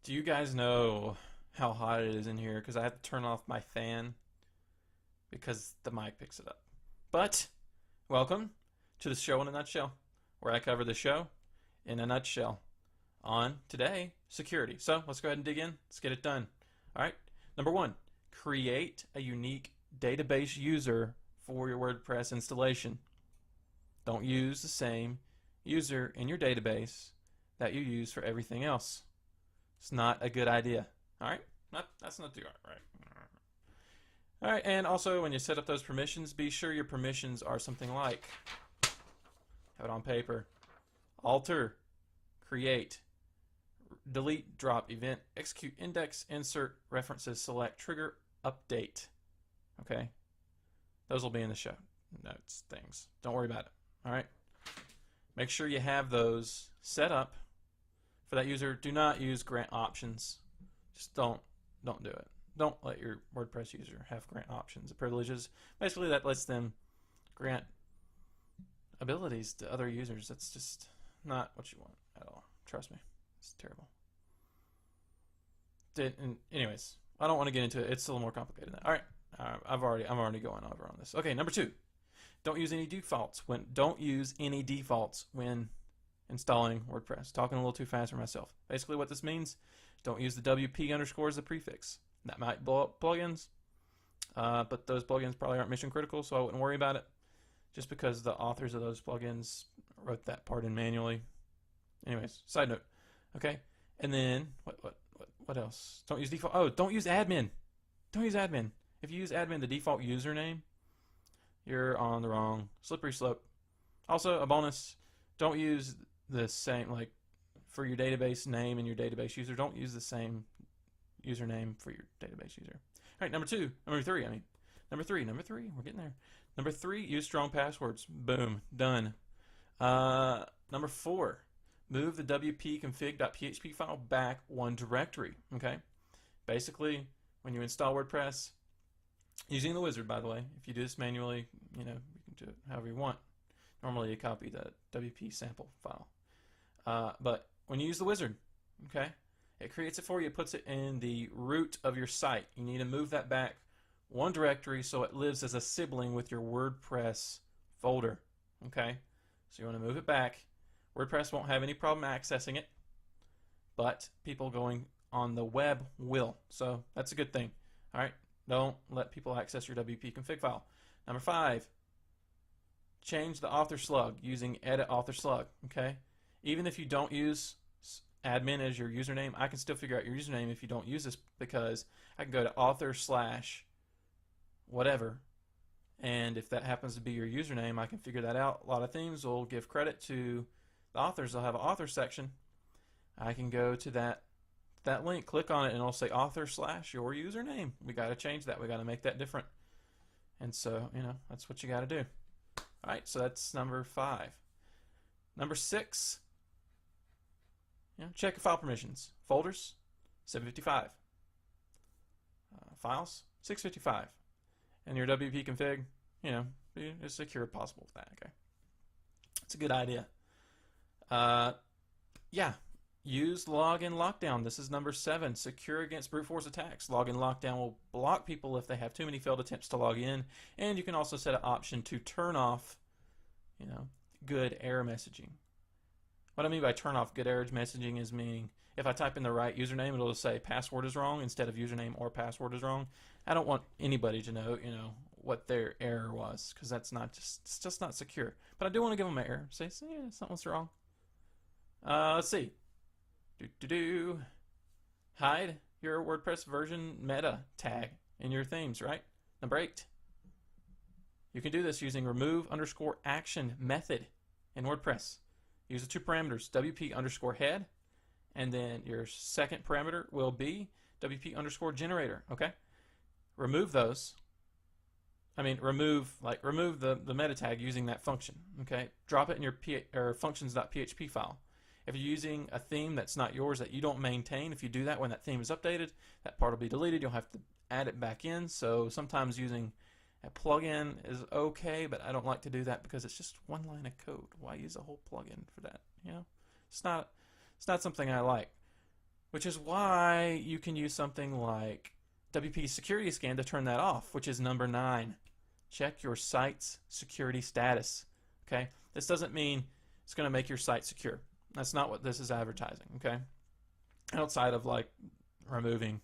Do you guys know how hot it is in here? Because I have to turn off my fan because the mic picks it up. But welcome to the show in a nutshell, where I cover the show in a nutshell on today security. So let's go ahead and dig in. Let's get it done. All right. Number one, create a unique database user for your WordPress installation. Don't use the same user in your database that you use for everything else. It's not a good idea. All right, that's not too hard, right? All right, and also when you set up those permissions, be sure your permissions are something like, have it on paper, alter, create, delete, drop, event, execute, index, insert, references, select, trigger, update. Okay, those will be in the show notes things. Don't worry about it. All right, make sure you have those set up for that user. Do not use grant options. Just don't do it. Don't let your WordPress user have grant options and privileges. Basically, that lets them grant abilities to other users. That's just not what you want at all. Trust me, it's terrible. And anyways, I don't want to get into it. It's a little more complicated than that. All right, I'm already going over on this. Okay, number two, don't use any defaults when installing WordPress. Talking a little too fast for myself. Basically what this means, don't use the WP underscore as the prefix. That might blow up plugins, but those plugins probably aren't mission critical, so I wouldn't worry about it, just because the authors of those plugins wrote that part in manually. Anyways, side note. Okay, and then what else? Don't use default. Oh, don't use admin. Don't use admin. If you use admin, the default username, you're on the wrong slippery slope. Also, a bonus, don't use the same, like for your database name and your database user, don't use the same username for your database user. All right, number three, we're getting there. Number three, use strong passwords. Boom, done. Number four, move the wp-config.php file back one directory. Okay, basically when you install WordPress, using the wizard, by the way, if you do this manually, you can do it however you want. Normally you copy the WP sample file. But when you use the wizard, okay, it creates it for you. It puts it in the root of your site. You need to move that back one directory so it lives as a sibling with your WordPress folder. Okay, so you want to move it back. WordPress won't have any problem accessing it, but people going on the web will. So that's a good thing. All right, don't let people access your WP config file. Number five, change the author slug using edit author slug. Okay, even if you don't use admin as your username, I can still figure out your username if you don't use this, because I can go to author / whatever, and if that happens to be your username, I can figure that out. A lot of themes will give credit to the authors. They'll have an author section. I can go to that link, click on it, and it'll say author / your username. We got to change that. We got to make that different. And so, that's what you got to do. All right, so that's number five. Number six, check your file permissions. Folders, 755. Files, 655. And your WP config, be as secure as possible with that. Okay, it's a good idea. Use login lockdown. This is number 7. Secure against brute force attacks. Login lockdown will block people if they have too many failed attempts to log in, and you can also set an option to turn off, good error messaging. What I mean by turn off good error messaging is meaning if I type in the right username, it'll say password is wrong instead of username or password is wrong. I don't want anybody to know, what their error was, because it's just not secure. But I do want to give them an error. Say, something's wrong. Let's see. Hide your WordPress version meta tag in your themes, right? Number 8. You can do this using remove_action method in WordPress. Use the two parameters, WP_head, and then your second parameter will be WP_generator. Okay? Remove those. Remove the meta tag using that function. Okay? Drop it in your functions.php file. If you're using a theme that's not yours, that you don't maintain, if you do that when that theme is updated, that part will be deleted. You'll have to add it back in. So sometimes using a plugin is okay, but I don't like to do that because it's just one line of code. Why use a whole plugin for that? It's not something I like. which is why you can use something like WP Security Scan to turn that off, which is number 9. Check your site's security status. Okay, this doesn't mean it's going to make your site secure. That's not what this is advertising. Okay, outside of like removing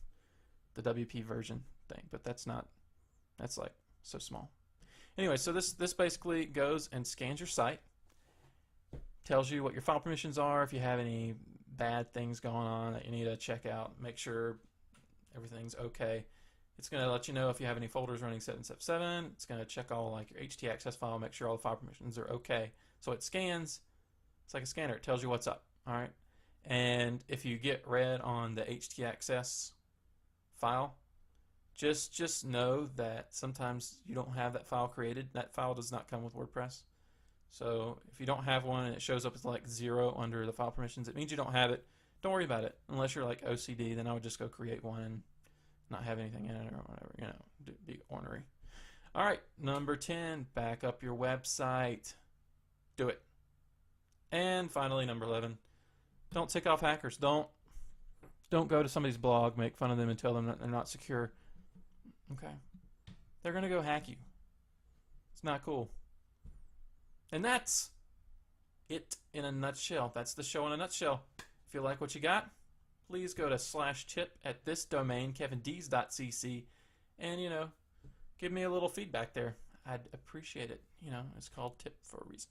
the WP version thing, but that's like so small. Anyway, so this basically goes and scans your site, tells you what your file permissions are, if you have any bad things going on that you need to check out, make sure everything's okay. It's going to let you know if you have any folders running 777. It's going to check all like your htaccess file, make sure all the file permissions are okay. So it scans. It's like a scanner. It tells you what's up. All right. And if you get red on the htaccess file, just know that sometimes you don't have that file created. That file does not come with WordPress. So if you don't have one and it shows up as like 0 under the file permissions, it means you don't have it. Don't worry about it. Unless you're like OCD, then I would just go create one and not have anything in it or whatever, you know, be ornery. All right, number 10, back up your website. Do it. And finally, number 11, don't tick off hackers. Don't go to somebody's blog, make fun of them and tell them that they're not secure. Okay. They're going to go hack you. It's not cool. And that's it in a nutshell. That's the show in a nutshell. If you like what you got, please go to /tip at this domain, kevindees.cc, and, you know, give me a little feedback there. I'd appreciate it. You know, it's called tip for a reason.